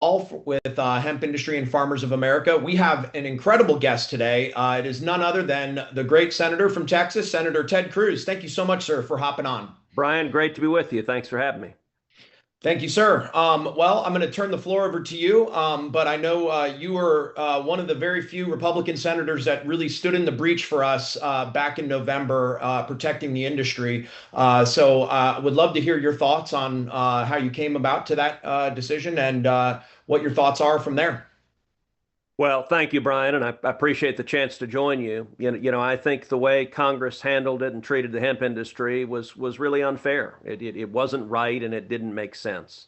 With Hemp Industry and Farmers of America. We have an incredible guest today. It is none other than the great senator from Texas, Senator Ted Cruz. Thank you so much, sir, for hopping on. Brian, great to be with you. Thanks for having me. Thank you, sir. Well, I'm going to turn the floor over to you, but I know you were one of the very few Republican senators that really stood in the breach for us back in November, protecting the industry. So would love to hear your thoughts on how you came about to that decision and what your thoughts are from there. Well, thank you, Brian, and I appreciate the chance to join you. I think the way Congress handled it and treated the hemp industry was really unfair. It wasn't right, and it didn't make sense.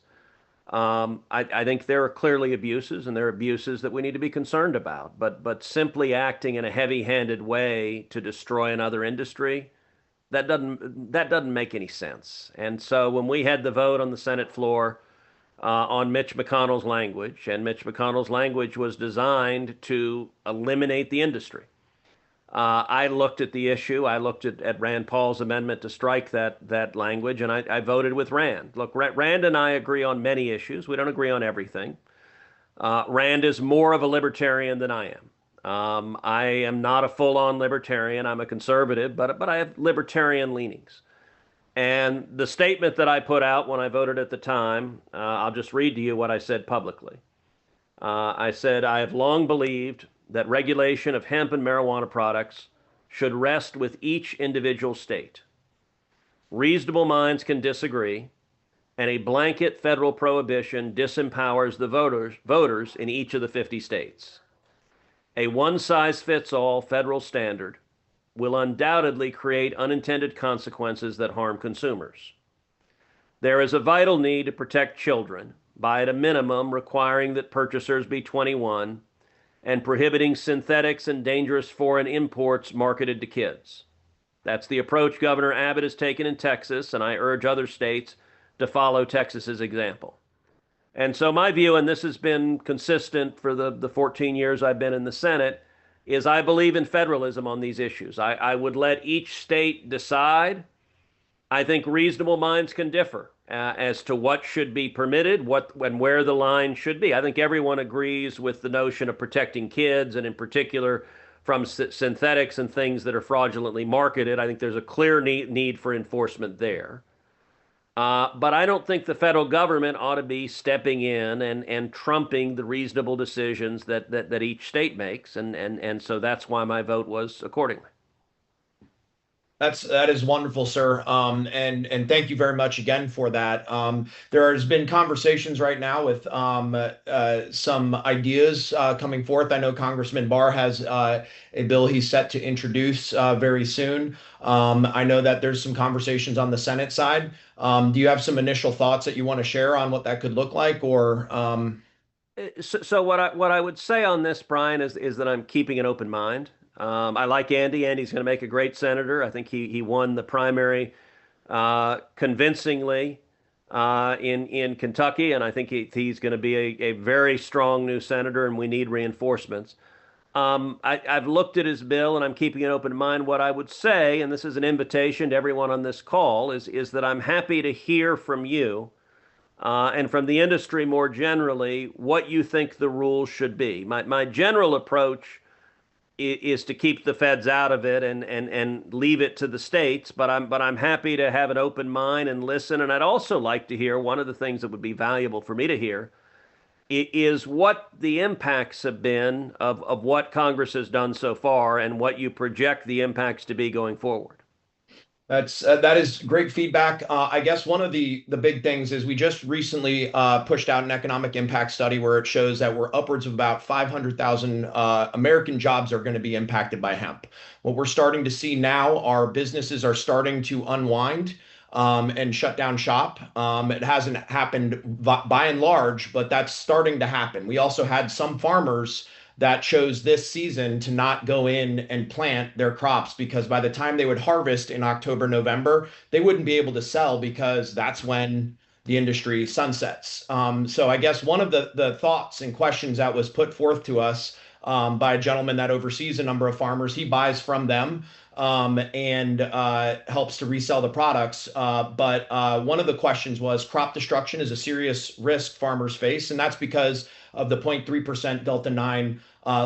I think there are clearly abuses, and there are abuses that we need to be concerned about. But simply acting in a heavy-handed way to destroy another industry, that doesn't make any sense. And so when we had the vote on the Senate floor on Mitch McConnell's language, and Mitch McConnell's language was designed to eliminate the industry. I looked at the issue. I looked at Rand Paul's amendment to strike that language, and I voted with Rand. Look, Rand and I agree on many issues. We don't agree on everything. Rand is more of a libertarian than I am. I am not a full-on libertarian. I'm a conservative, but I have libertarian leanings. And the statement that I put out when I voted at the time, I'll just read to you what I said publicly. I said, I have long believed that regulation of hemp and marijuana products should rest with each individual state. Reasonable minds can disagree, and a blanket federal prohibition disempowers the voters in each of the 50 states. A one-size-fits-all federal standard will undoubtedly create unintended consequences that harm consumers. There is a vital need to protect children by, at a minimum, requiring that purchasers be 21 and prohibiting synthetics and dangerous foreign imports marketed to kids. That's the approach Governor Abbott has taken in Texas, and I urge other states to follow Texas's example. And so my view, and this has been consistent for the 14 years I've been in the Senate, is I believe in federalism on these issues. I would let each state decide. I think reasonable minds can differ as to what should be permitted, what and where the line should be. I think everyone agrees with the notion of protecting kids, and in particular from synthetics and things that are fraudulently marketed. I think there's a clear need for enforcement there. But I don't think the federal government ought to be stepping in and trumping the reasonable decisions that each state makes. And so that's why my vote was accordingly. That is wonderful, sir. And thank you very much again for that. There has been conversations right now with some ideas coming forth. I know Congressman Barr has a bill he's set to introduce very soon. I know that there's some conversations on the Senate side. Do you have some initial thoughts that you want to share on what that could look like, or? So what I would say on this, Brian, is that I'm keeping an open mind. I like Andy. Andy's going to make a great senator. I think he won the primary convincingly in Kentucky, and I think he's going to be a very strong new senator, and we need reinforcements. I've looked at his bill, and I'm keeping an open mind. What I would say, and this is an invitation to everyone on this call, is that I'm happy to hear from you and from the industry more generally what you think the rules should be. My general approach is to keep the feds out of it and leave it to the states. But I'm happy to have an open mind and listen. And I'd also like to hear, one of the things that would be valuable for me to hear is what the impacts have been of what Congress has done so far and what you project the impacts to be going forward. That is great feedback. I guess one of the big things is we just recently pushed out an economic impact study where it shows that we're upwards of about 500,000 American jobs are going to be impacted by hemp. What we're starting to see now are businesses are starting to unwind and shut down shop. It hasn't happened by and large, but that's starting to happen. We also had some farmers that chose this season to not go in and plant their crops because by the time they would harvest in October, November, they wouldn't be able to sell because that's when the industry sunsets. So I guess one of the thoughts and questions that was put forth to us by a gentleman that oversees a number of farmers, he buys from them and helps to resell the products. But one of the questions was crop destruction is a serious risk farmers face, and that's because of the 0.3% Delta 9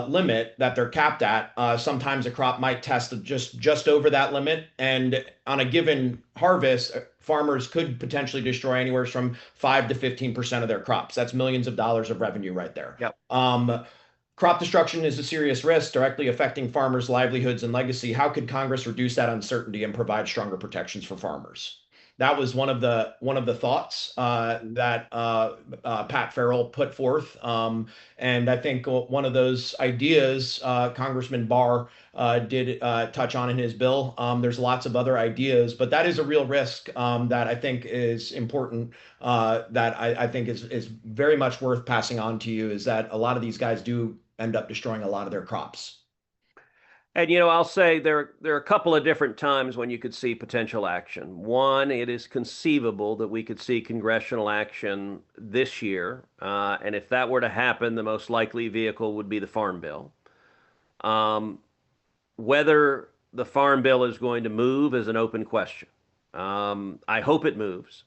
limit that they're capped at. Sometimes a crop might test just over that limit, and on a given harvest, farmers could potentially destroy anywhere from 5 to 15% of their crops. That's millions of dollars of revenue right there. Yep. Crop destruction is a serious risk directly affecting farmers' livelihoods and legacy. How could Congress reduce that uncertainty and provide stronger protections for farmers? That was one of the thoughts that Pat Farrell put forth, and I think one of those ideas Congressman Barr did touch on in his bill. There's lots of other ideas, but that is a real risk that I think is important. That I think is very much worth passing on to you. Is that a lot of these guys do end up destroying a lot of their crops. And I'll say there are a couple of different times when you could see potential action. One, it is conceivable that we could see congressional action this year, and if that were to happen, the most likely vehicle would be the Farm Bill. Um, Whether the Farm Bill is going to move is an open question. I hope it moves.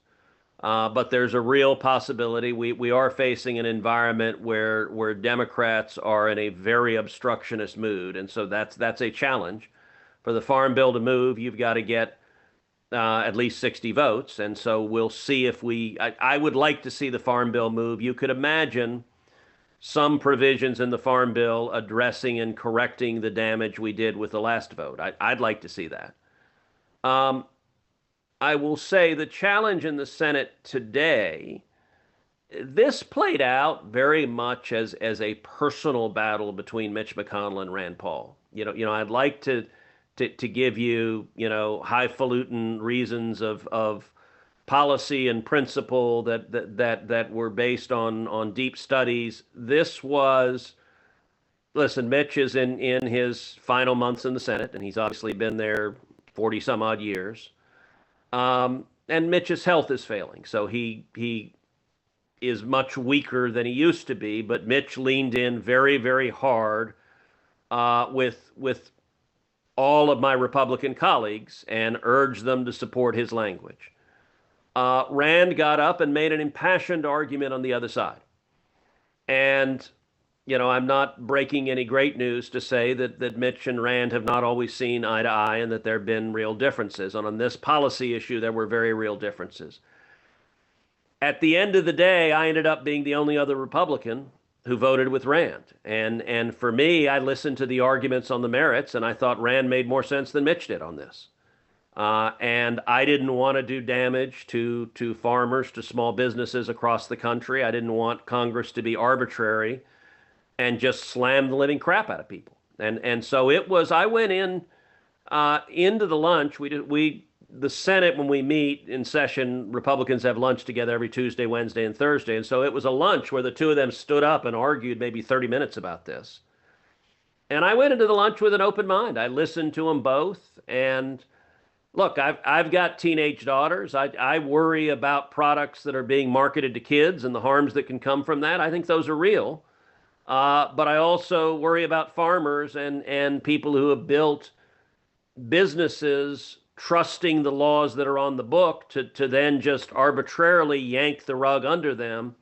But there's a real possibility. We are facing an environment where Democrats are in a very obstructionist mood, and so that's a challenge. For the Farm Bill to move, you've got to get at least 60 votes, and so we'll see if I would like to see the Farm Bill move. You could imagine some provisions in the Farm Bill addressing and correcting the damage we did with the last vote. I'd like to see that. Um, I will say the challenge in the Senate today, this played out very much as a personal battle between Mitch McConnell and Rand Paul. I'd like to give highfalutin reasons of policy and principle that were based on deep studies. This was, listen, Mitch is in his final months in the Senate, and he's obviously been there 40 some odd years. And Mitch's health is failing, so he is much weaker than he used to be. But Mitch leaned in very, very hard with all of my Republican colleagues and urged them to support his language. Rand got up and made an impassioned argument on the other side. And I'm not breaking any great news to say that Mitch and Rand have not always seen eye to eye and that there have been real differences. And on this policy issue, there were very real differences. At the end of the day, I ended up being the only other Republican who voted with Rand. And for me, I listened to the arguments on the merits, and I thought Rand made more sense than Mitch did on this. And I didn't want to do damage to farmers, to small businesses across the country. I didn't want Congress to be arbitrary and just slam the living crap out of people. And so it was. I went into the lunch. The Senate, when we meet in session, Republicans have lunch together every Tuesday, Wednesday, and Thursday. And so it was a lunch where the two of them stood up and argued maybe 30 minutes about this. And I went into the lunch with an open mind. I listened to them both. And look, I've got teenage daughters. I worry about products that are being marketed to kids and the harms that can come from that. I think those are real. But I also worry about farmers and people who have built businesses trusting the laws that are on the book to then just arbitrarily yank the rug under them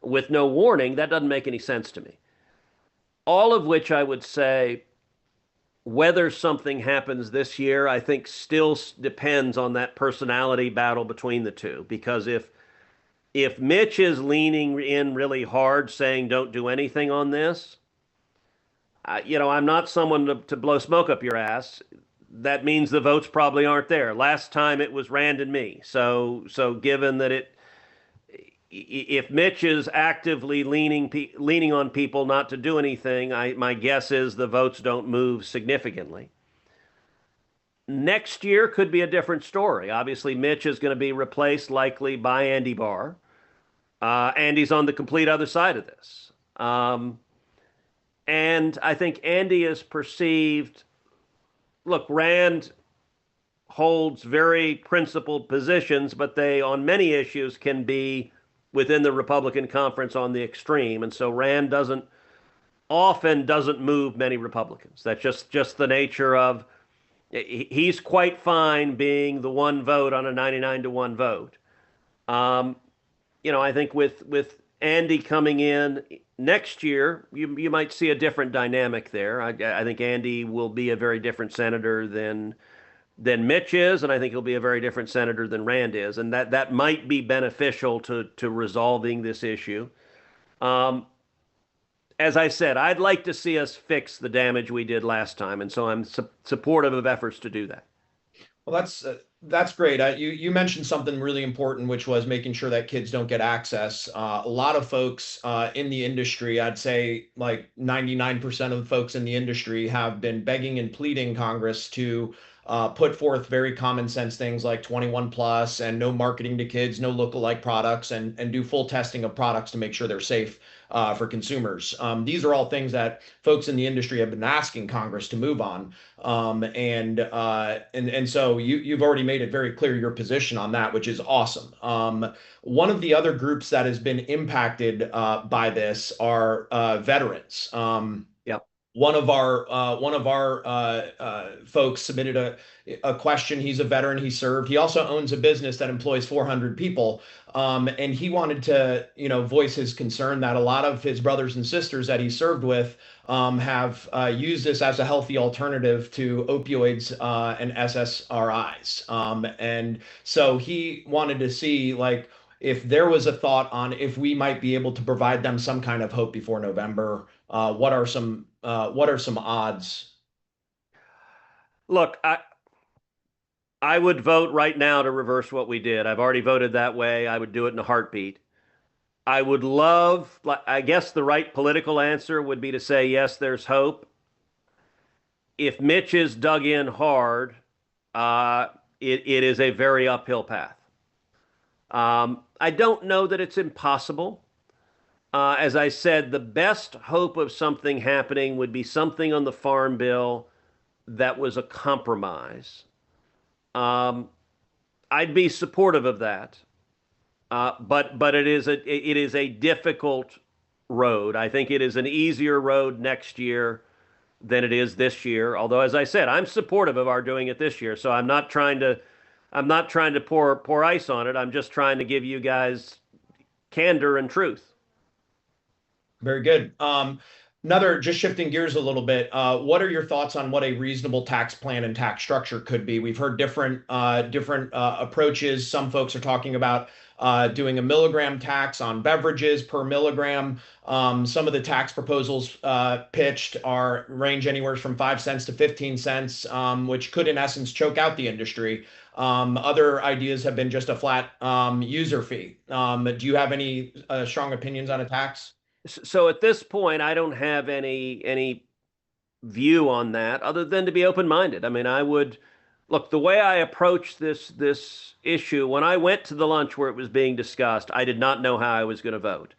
with no warning. That doesn't make any sense to me. All of which I would say, whether something happens this year, I think still depends on that personality battle between the two. Because if Mitch is leaning in really hard, saying don't do anything on this, I'm not someone to blow smoke up your ass. That means the votes probably aren't there. Last time it was Rand and me. So given that if Mitch is actively leaning on people not to do anything, my guess is the votes don't move significantly. Next year could be a different story. Obviously, Mitch is going to be replaced likely by Andy Barr. Andy's on the complete other side of this. And I think Andy is perceived. Look, Rand holds very principled positions, but they, on many issues, can be within the Republican conference on the extreme. And so Rand doesn't move many Republicans. That's just the nature of he's quite fine being the one vote on a 99 to 1 vote. Um, I think with Andy coming in next year, you might see a different dynamic there. I think Andy will be a very different senator than Mitch is, and I think he'll be a very different senator than Rand is, and that might be beneficial to resolving this issue. Um, as I said, I'd like to see us fix the damage we did last time, and so I'm supportive of efforts to do that. Well, that's great. You mentioned something really important, which was making sure that kids don't get access. A lot of folks in the industry, I'd say like 99% of the folks in the industry have been begging and pleading Congress to put forth very common sense things like 21 plus and no marketing to kids, no lookalike products, and do full testing of products to make sure they're safe for consumers. These are all things that folks in the industry have been asking Congress to move on. And so you've already made it very clear your position on that, which is awesome. One of the other groups that has been impacted by this are veterans. Yep. One of our folks submitted a question. He's a veteran. He served. He also owns a business that employs 400 people. And he wanted to, voice his concern that a lot of his brothers and sisters that he served with have used this as a healthy alternative to opioids and SSRIs. And so he wanted to see, like, if there was a thought on if we might be able to provide them some kind of hope before November. What are some odds? Look, I would vote right now to reverse what we did. I've already voted that way. I would do it in a heartbeat. I would love, I guess the right political answer would be to say, yes, there's hope. If Mitch is dug in hard, it is a very uphill path. I don't know that it's impossible. As I said, the best hope of something happening would be something on the farm bill that was a compromise. Um, I'd be supportive of that, but it is a difficult road. I think it is an easier road next year than it is this year. Although, as I said, I'm supportive of our doing it this year, so I'm not trying to pour ice on it. I'm just trying to give you guys candor and truth. Very good. Another, just shifting gears a little bit, what are your thoughts on what a reasonable tax plan and tax structure could be? We've heard different approaches. Some folks are talking about doing a milligram tax on beverages per milligram. Some of the tax proposals pitched are range anywhere from 5 cents to 15 cents, which could, in essence, choke out the industry. Other ideas have been just a flat user fee. Do you have any strong opinions on a tax? So at this point, I don't have any view on that other than to be open-minded. I mean, I would look the way I approached this issue when I went to the lunch where it was being discussed. I did not know how I was going to vote.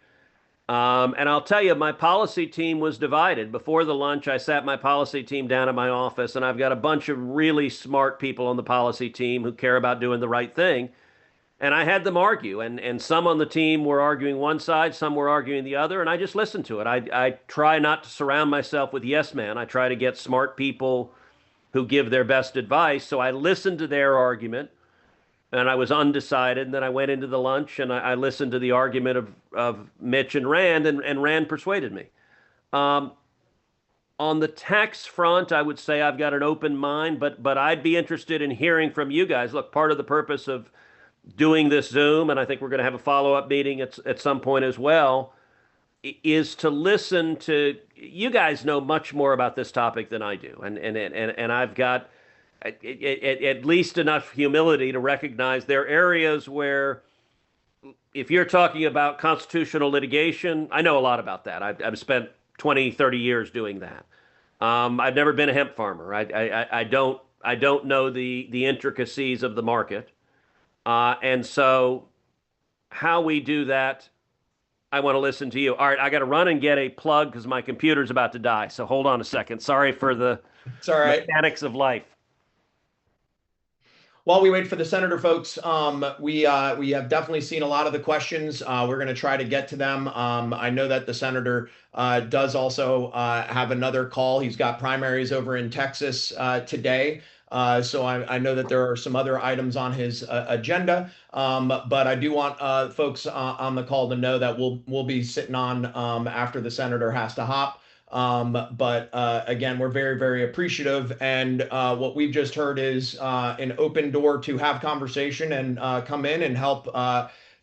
And I'll tell you, my policy team was divided. Before the lunch, I sat my policy team down at my office, and I've got a bunch of really smart people on the policy team who care about doing the right thing. And I had them argue, and some on the team were arguing one side, some were arguing the other, and I just listened to it. I try not to surround myself with yes men. I try to get smart people who give their best advice. So I listened to their argument, and I was undecided. And then I went into the lunch, and I listened to the argument of Mitch and Rand, and Rand persuaded me. Um, on the tax front, I would say I've got an open mind, but I'd be interested in hearing from you guys. Look, part of the purpose of doing this Zoom, and I think we're going to have a follow-up meeting at some point as well, is to listen to you guys know much more about this topic than I do, and I've got at least enough humility to recognize there are areas where if you're talking about constitutional litigation, I know a lot about that. I've spent 20, 30 years doing that. I've never been a hemp farmer. I don't know the intricacies of the market. And so how we do that, I want to listen to you. All right, I got to run and get a plug because my computer's about to die. So hold on a second. Sorry for the It's all right. mechanics of life. while we wait for the senator folks, we have definitely seen a lot of the questions. We're going to try to get to them. I know that the senator does also have another call. He's got primaries over in Texas today. So I know that there are some other items on his agenda, but I do want folks on the call to know that we'll be sitting on after the senator has to hop. But again, we're very, very appreciative. And what we've just heard is an open door to have conversation and come in and help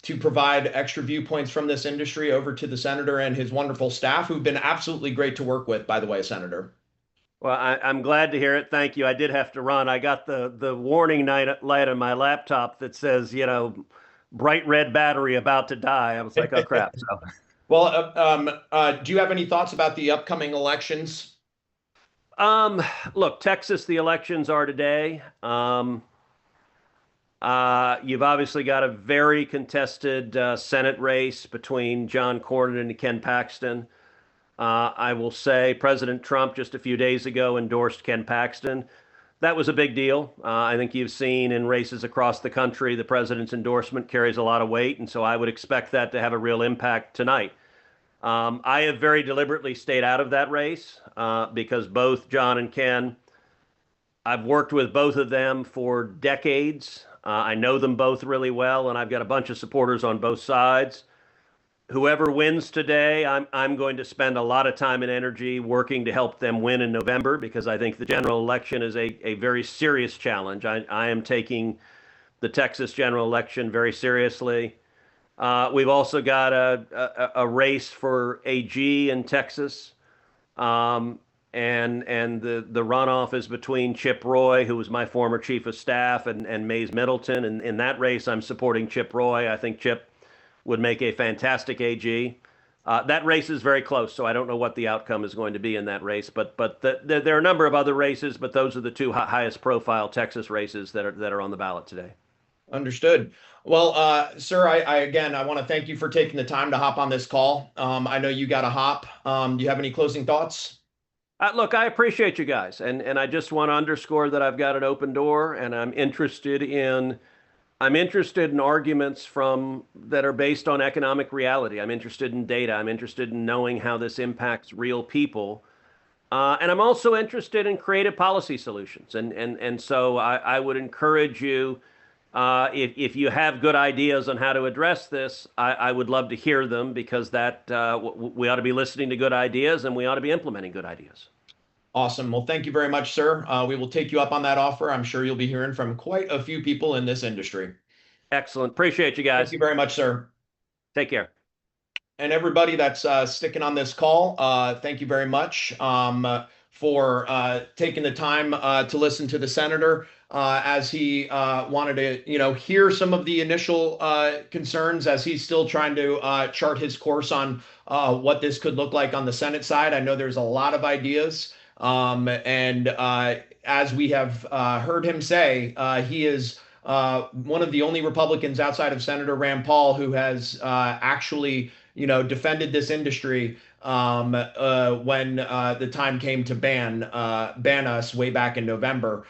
to provide extra viewpoints from this industry over to the senator and his wonderful staff, who've been absolutely great to work with, by the way, Senator. Well, I'm glad to hear it. Thank you. I did have to run. I got the warning light on my laptop that says, bright red battery about to die. I was like, oh crap. So, Well, do you have any thoughts about the upcoming elections? um, look, Texas, the elections are today. You've obviously got a very contested Senate race between John Cornyn and Ken Paxton. I will say President Trump just a few days ago endorsed Ken Paxton. That was a big deal. I think you've seen in races across the country, the president's endorsement carries a lot of weight, and so I would expect that to have a real impact tonight. I have very deliberately stayed out of that race because both John and Ken, I've worked with both of them for decades. I know them both really well, and I've got a bunch of supporters on both sides. Whoever wins today, I'm going to spend a lot of time and energy working to help them win in November because I think the general election is a very serious challenge. I am taking the Texas general election very seriously. We've also got a race for AG in Texas. And the runoff is between Chip Roy, who was my former chief of staff, and Mays Middleton. And in that race, I'm supporting Chip Roy. I think Chip would make a fantastic AG. That race is very close, so I don't know what the outcome is going to be in that race. But there are a number of other races, but those are the two highest profile Texas races that are on the ballot today. Understood. Well, sir, I want to thank you for taking the time to hop on this call. I know you got to hop. Do you have any closing thoughts? Look, I appreciate you guys, and I just want to underscore that I've got an open door, and I'm interested in arguments from that are based on economic reality. I'm interested in data. I'm interested in knowing how this impacts real people. And I'm also interested in creative policy solutions. And so I would encourage you, if you have good ideas on how to address this, I would love to hear them because we ought to be listening to good ideas and we ought to be implementing good ideas. Awesome. Well, thank you very much, sir. We will take you up on that offer. I'm sure you'll be hearing from quite a few people in this industry. Excellent. Appreciate you Thank guys. you very much, sir. Take care. And everybody that's sticking on this call, thank you very much for taking the time to listen to the senator as he wanted to, hear some of the initial concerns as he's still trying to chart his course on what this could look like on the Senate side. I know there's a lot of ideas, and as we have heard him say, he is one of the only Republicans outside of Senator Rand Paul who has actually, defended this industry when the time came to ban us way back in November.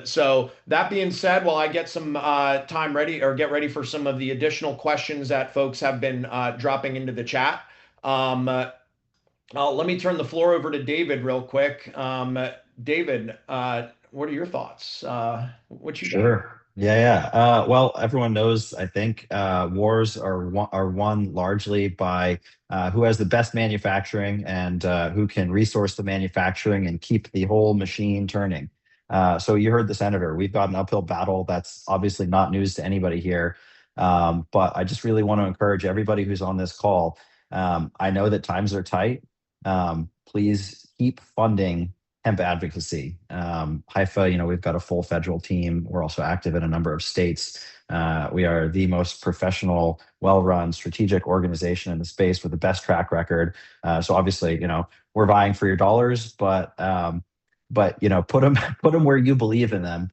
So that being said, while I get some time ready or get ready for some of the additional questions that folks have been dropping into the chat, let me turn the floor over to David real quick. David, what are your thoughts? What you got? Sure. Yeah, yeah. Well, everyone knows, I think, wars are won largely by who has the best manufacturing and who can resource the manufacturing and keep the whole machine turning. So you heard the senator. We've got an uphill battle. That's obviously not news to anybody here. But I just really want to encourage everybody who's on this call. I know that times are tight. Please keep funding hemp advocacy. Hifa, we've got a full federal team. We're also active in a number of states. We are the most professional, well-run, strategic organization in the space with the best track record. So obviously, we're vying for your dollars, but put them where you believe in them.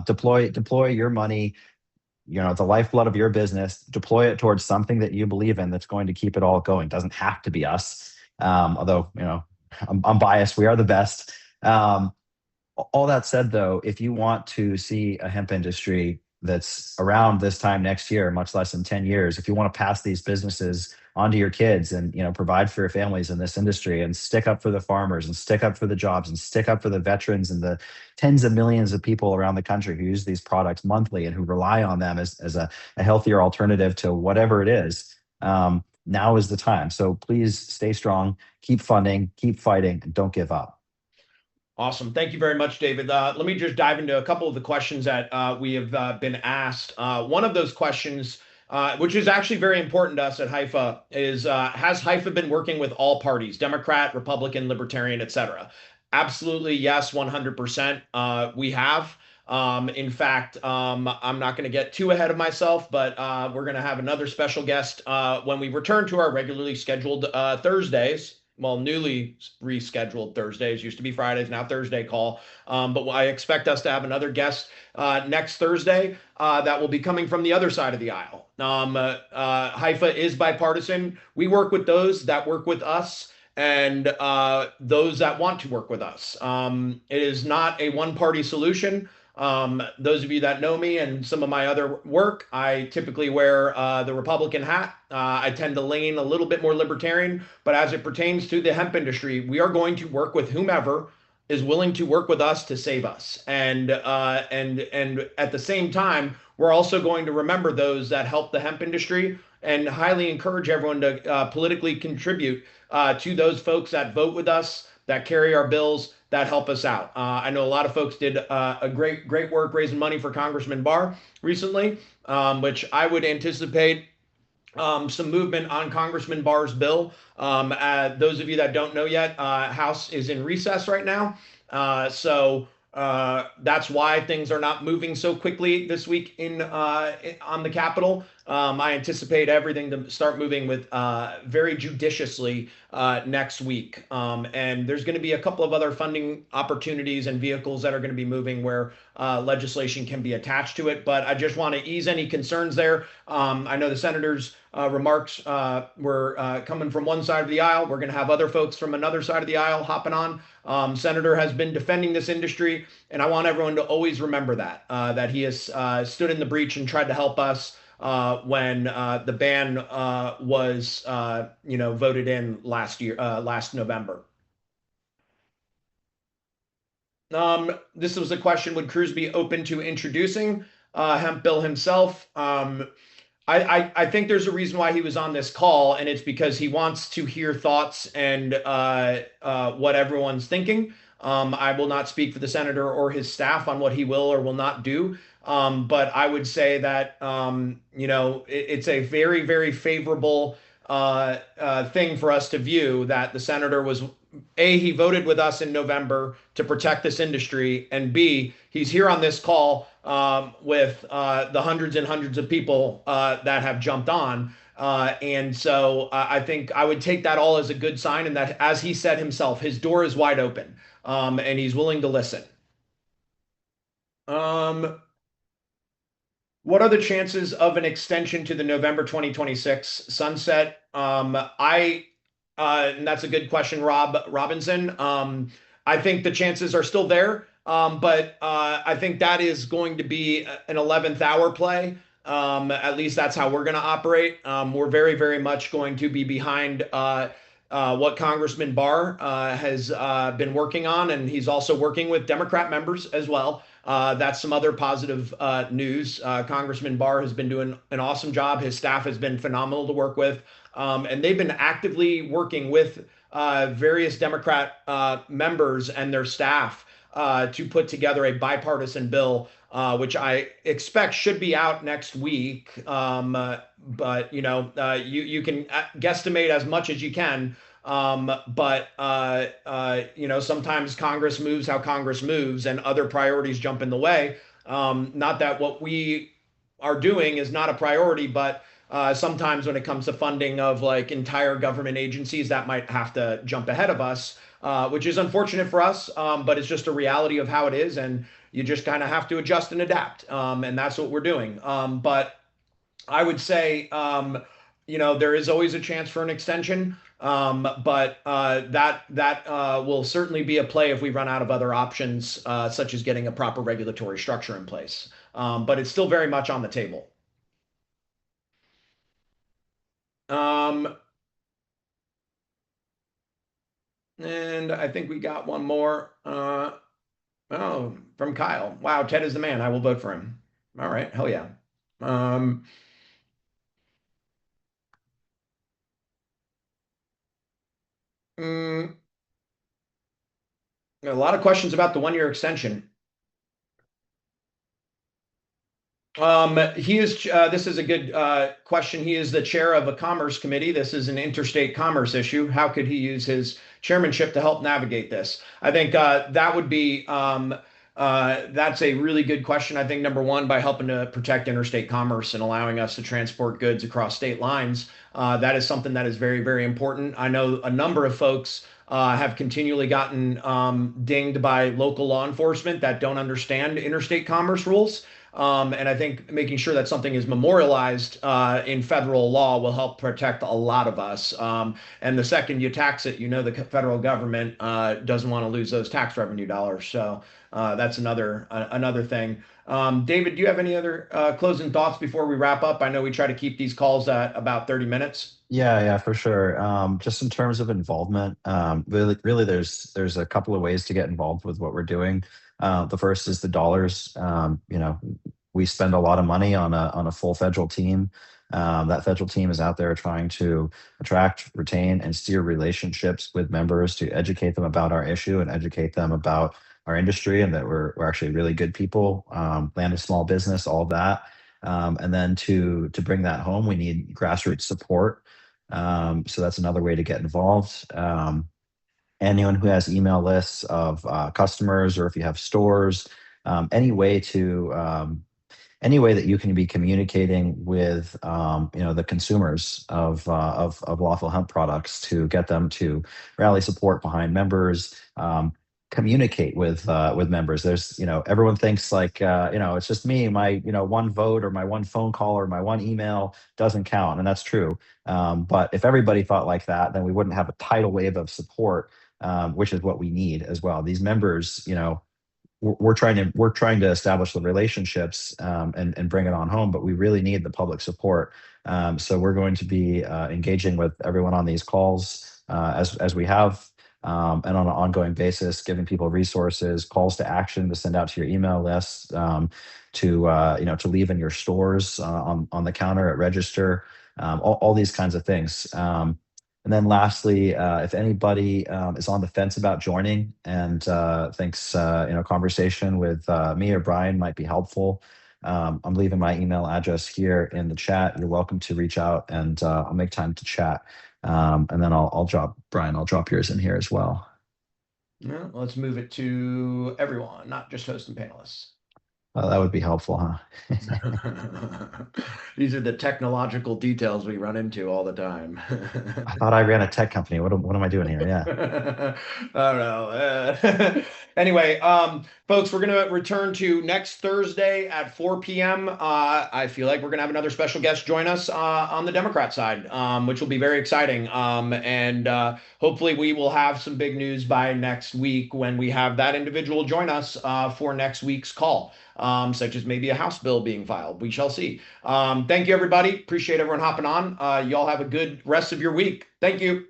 Deploy your money. The lifeblood of your business. Deploy it towards something that you believe in that's going to keep it all going. It doesn't have to be us. Although I'm biased. We are the best. All that said, though, if you want to see a hemp industry that's around this time next year, much less than 10 years, if you want to pass these businesses onto your kids and provide for your families in this industry and stick up for the farmers and stick up for the jobs and stick up for the veterans and the tens of millions of people around the country who use these products monthly and who rely on them as a healthier alternative to whatever it is, now is the time. So please stay strong, keep funding, keep fighting, and don't give up. Awesome. Thank you very much, David. Let me just dive into a couple of the questions that we have been asked. One of those questions, which is actually very important to us at Hifa, is has Hifa been working with all parties, Democrat, Republican, Libertarian, etc.? Absolutely, yes, 100%. We have. In fact, I'm not going to get too ahead of myself, but we're going to have another special guest when we return to our regularly scheduled Thursdays. Well, newly rescheduled Thursdays, used to be Fridays, now Thursday call. But I expect us to have another guest next Thursday that will be coming from the other side of the aisle. Haifa is bipartisan. We work with those that work with us and those that want to work with us. It is not a one-party solution. Those of you that know me and some of my other work, I typically wear the Republican hat. I tend to lean a little bit more libertarian, but as it pertains to the hemp industry, we are going to work with whomever is willing to work with us to save us. And at the same time, we're also going to remember those that help the hemp industry and highly encourage everyone to politically contribute to those folks that vote with us, that carry our bills, that help us out. I know a lot of folks did a great work raising money for Congressman Barr recently, which I would anticipate some movement on Congressman Barr's bill. Those of you that don't know yet, House is in recess right now. So that's why things are not moving so quickly this week on the Capitol. I anticipate everything to start moving with very judiciously next week. And there's going to be a couple of other funding opportunities and vehicles that are going to be moving where legislation can be attached to it. But I just want to ease any concerns there. I know the senator's remarks were coming from one side of the aisle. We're going to have other folks from another side of the aisle hopping on. Senator has been defending this industry, and I want everyone to always remember that he has stood in the breach and tried to help us when the ban was voted in last November. This was a question: would Cruz be open to introducing hemp bill himself? I think there's a reason why he was on this call, and it's because he wants to hear thoughts and what everyone's thinking. I will not speak for the senator or his staff on what he will or will not do. But I would say that it's a very, very favorable thing for us to view that the senator was A, he voted with us in November to protect this industry, and B, he's here on this call with the hundreds and hundreds of people that have jumped on. And so I think I would take that all as a good sign, and that, as he said himself, his door is wide open, and he's willing to listen. What are the chances of an extension to the November 2026 sunset? And that's a good question, Robinson. I think the chances are still there, but I think that is going to be an 11th hour play. At least that's how we're going to operate. We're very, very much going to be behind what Congressman Barr has been working on, and he's also working with Democrat members as well. That's some other positive news. Congressman Barr has been doing an awesome job. His staff has been phenomenal to work with. And they've been actively working with various Democrat members and their staff to put together a bipartisan bill, which I expect should be out next week. But you can guesstimate as much as you can. But sometimes Congress moves how Congress moves, and other priorities jump in the way. Not that what we are doing is not a priority, but sometimes when it comes to funding of like entire government agencies, that might have to jump ahead of us, which is unfortunate for us, but it's just a reality of how it is, and you just kind of have to adjust and adapt, and that's what we're doing. But I would say, there is always a chance for an extension. But that will certainly be a play if we run out of other options, such as getting a proper regulatory structure in place. But it's still very much on the table. Um, and I think we got one more. Oh, from Kyle. Wow, Ted is the man. I will vote for him. All right, hell yeah. Um, mm, a lot of questions about the 1 year extension. He is, this is a good question. He is the chair of a commerce committee. This is an interstate commerce issue. How could he use his chairmanship to help navigate this? I think that would be, that's a really good question. I think number one, by helping to protect interstate commerce and allowing us to transport goods across state lines, that is something that is very, very important. I know a number of folks have continually gotten dinged by local law enforcement that don't understand interstate commerce rules. And I think making sure that something is memorialized in federal law will help protect a lot of us. And the second you tax it, you know the federal government doesn't want to lose those tax revenue dollars. So that's another thing. David, do you have any other closing thoughts before we wrap up? I know we try to keep these calls at about 30 minutes. Yeah, for sure. Just in terms of involvement, really, there's a couple of ways to get involved with what we're doing. The first is the dollars. We spend a lot of money on a full federal team. That federal team is out there trying to attract, retain, and steer relationships with members to educate them about our issue and educate them about our industry and that we're actually really good people, land of small business, all of that. And then to bring that home, we need grassroots support. So that's another way to get involved. Anyone who has email lists of customers, or if you have stores, any way to any way that you can be communicating with the consumers of lawful hemp products to get them to rally support behind members, communicate with members. There's everyone thinks like it's just me, my one vote or my one phone call or my one email doesn't count, and that's true. But if everybody thought like that, then we wouldn't have a tidal wave of support, which is what we need as well. These members, we're trying to establish the relationships, and bring it on home, but we really need the public support. So we're going to be engaging with everyone on these calls, as we have, and on an ongoing basis, giving people resources, calls to action to send out to your email list, to leave in your stores, on the counter at register, all these kinds of things. And then lastly, if anybody is on the fence about joining and thinks conversation with me or Brian might be helpful, I'm leaving my email address here in the chat. You're welcome to reach out, and I'll make time to chat. And then I'll drop Brian. I'll drop yours in here as well. Yeah, let's move it to everyone, not just hosts and panelists. That would be helpful, huh? These are the technological details we run into all the time. I thought I ran a tech company. What am I doing here? Yeah. I don't know. Anyway, folks, we're going to return to next Thursday at 4 p.m. I feel like we're going to have another special guest join us on the Democrat side, which will be very exciting. And hopefully we will have some big news by next week when we have that individual join us for next week's call. Such as maybe a House bill being filed. We shall see. Thank you, everybody. Appreciate everyone hopping on. Y'all have a good rest of your week. Thank you.